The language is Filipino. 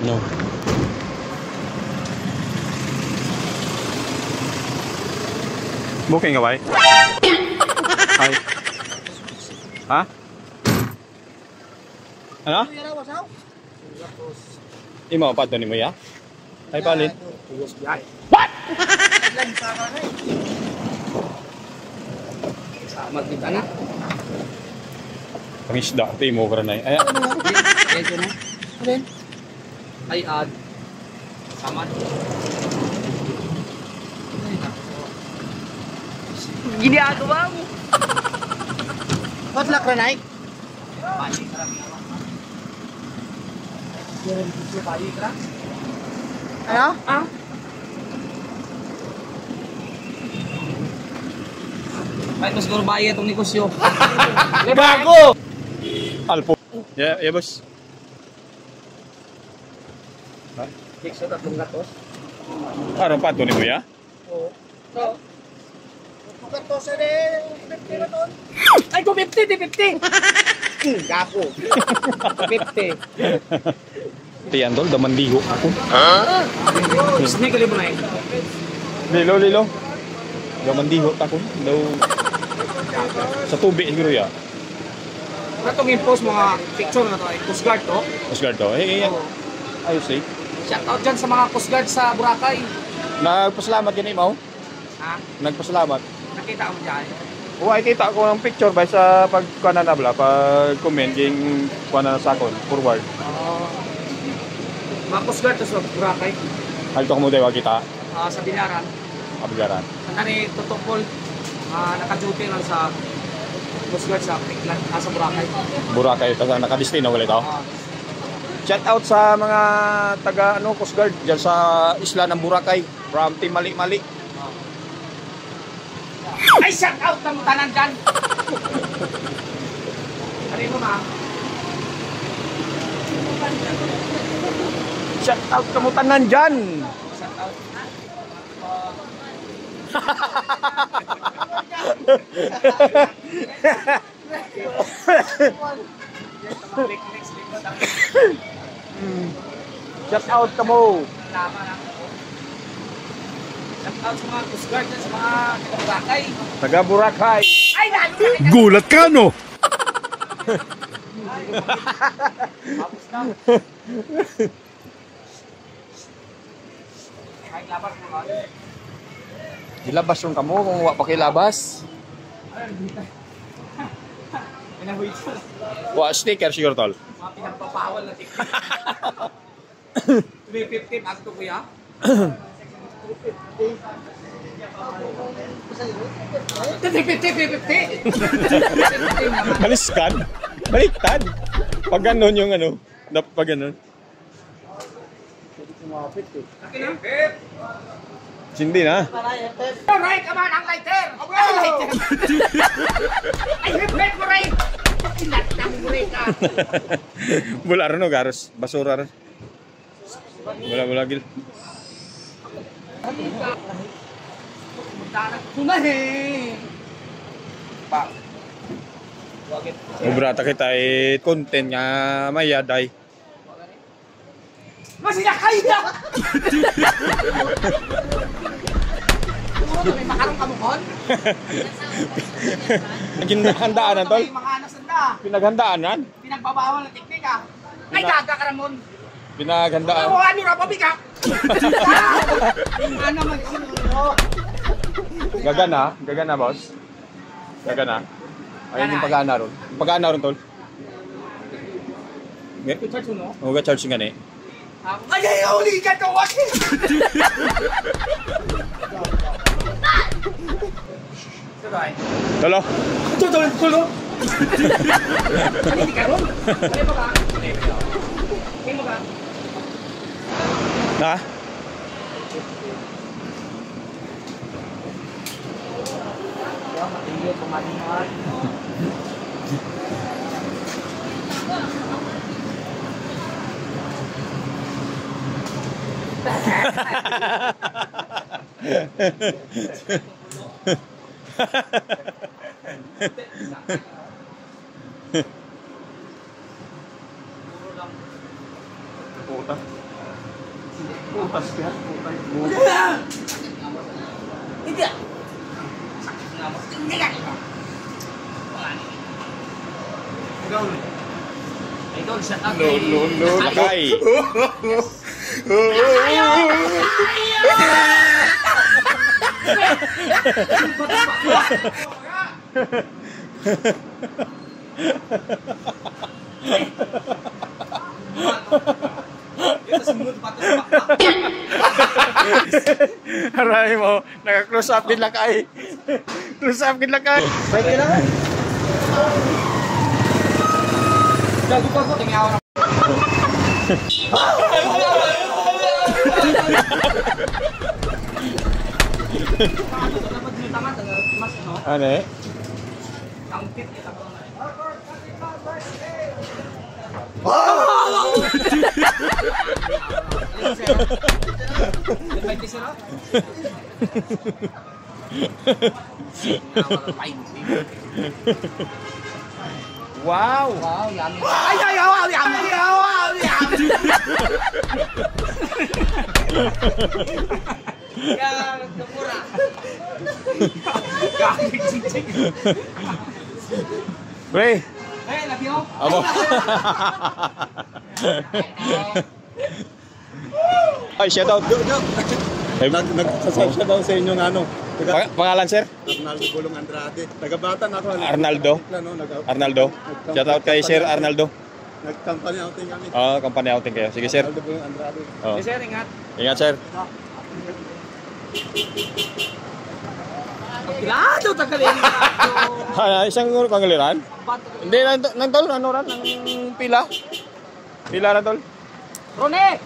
No. Booking ka ba? Ay. Ha? Ano? Imo pa doon mo ya? Ay palit. What? Sama kita na. Pangisda, timo ka na. Ay. Ito na. Ay ad. Samad. Ginagawa mo. What luck, Ranay? Balik ka lang. Balik ka. Ano? Ah? Ay, mas siguro bayad itong negosyo. Gago! Alpo. Yeah, yeah, boss. Ha? Fix sa 3 gatos. Araw pa doon mo ya? Oo. So, Gatos na rin. 50 na doon. ay, 250, 250. Gapo. 50. Tiyan tol, damandigo ako. Snake ka mo na eh. Lilo, lilo. Damandigo ako. Daw sa tubig siguro ya. Itong impose mga picture na to ay Coast Guard to. Coast Guard to. Eh, ayos eh. Shout out dyan sa mga Coast Guard sa Boracay. Nagpasalamat ganun mo. Ha? Nagpasalamat. Nakita mo dyan. Oo, ay kita ko ng picture ba sa pagkuha na nabla, pag-comment yung kuha na sa akon, forward. Mga Coast Guard to sa Boracay. Halto ko mo tayo kita, Sa Binaran. kabigaran. Ang nani tutupol. Naka-duty lang sa Coast Guard sa Piklan. Sa Boracay. Boracay, kasi nakadistino wala ito. Shout out sa mga taga Coast Guard dyan sa isla ng Boracay, from Team Mali-Mali. Ay, shout out ng tanan dyan! Ano mo ma? Shout out kamutanan dyan! Shout out. Shout out ka mo! Shout out sa mga Coast Guard dyan, sa mga Boracay. Taga Boracay! Ay, lalo na! Gulat ka, no? Tapos na. Ay, laban mo ka. Dilabas yung kamo kung wak pa kilabas. Pinahuit sa Wa sticker siguro tol. mga pinagpapawal na tiktik. 350 agto kuya. 350. Baliskan? Baliktad? Pag ganun yung ano, pag ganun. Akin na. Hindi na. Alright, come on, ang lighter! Ang lighter! Ay, hiplet mo rin! Inatang mo rin ka! Bula rin no, garos. Basura rin. Bula gil. Sunahin! Pa. Ubrata kita content nga mayaday. Masinakay na! Puro may makarong kamukon? Pinaghandaanan tol. Mga anasanda. Pinaghandaanan. Pinagbabawal na teknika. Ay, gaga ka Ramon! Pinaghandaan. Ano ano ra pabi ka? Ano man Gagana boss. Gagana. Ayun yung pag-ana ron. Pag-ana ron tol. Ito charge mo no? Huwag ka-charge nga ni. Ay, uli ka to! Tolo. Tulo! Hindi ka ron? Ano mo ka? Ano mo ka? Ha? Hindi ko manihan. Puta. Putas ka. Hindi. Hindi ka. Idol, shut up. Lakay. Aray mo, naka-close up din lakay. Close up din lakay. Pwede na nga. Gago pa ko. Tingin ako. Ano eh? Wow! Wow, yummy. Ay, wow, yummy. Wow, yummy. Ya, kemura. Pre! Love you. Abo. Ay, shout out. Nagsasabi siya daw sa inyo ng ano. Pangalan, sir? Arnaldo Bulong Andrade. Tagabatan ako. Arnaldo? Arnaldo? Shout out kay Sir Arnaldo. Nag-company outing kami. Company outing kayo. Sige, sir. Arnaldo Bulong Andrade. Oh. Sir, ingat. Ingat, sir. Pilado, tagalin na. Isang kangaliran? Hindi, nang tol, ano ran? Nang pila? Pila na tol? Rone!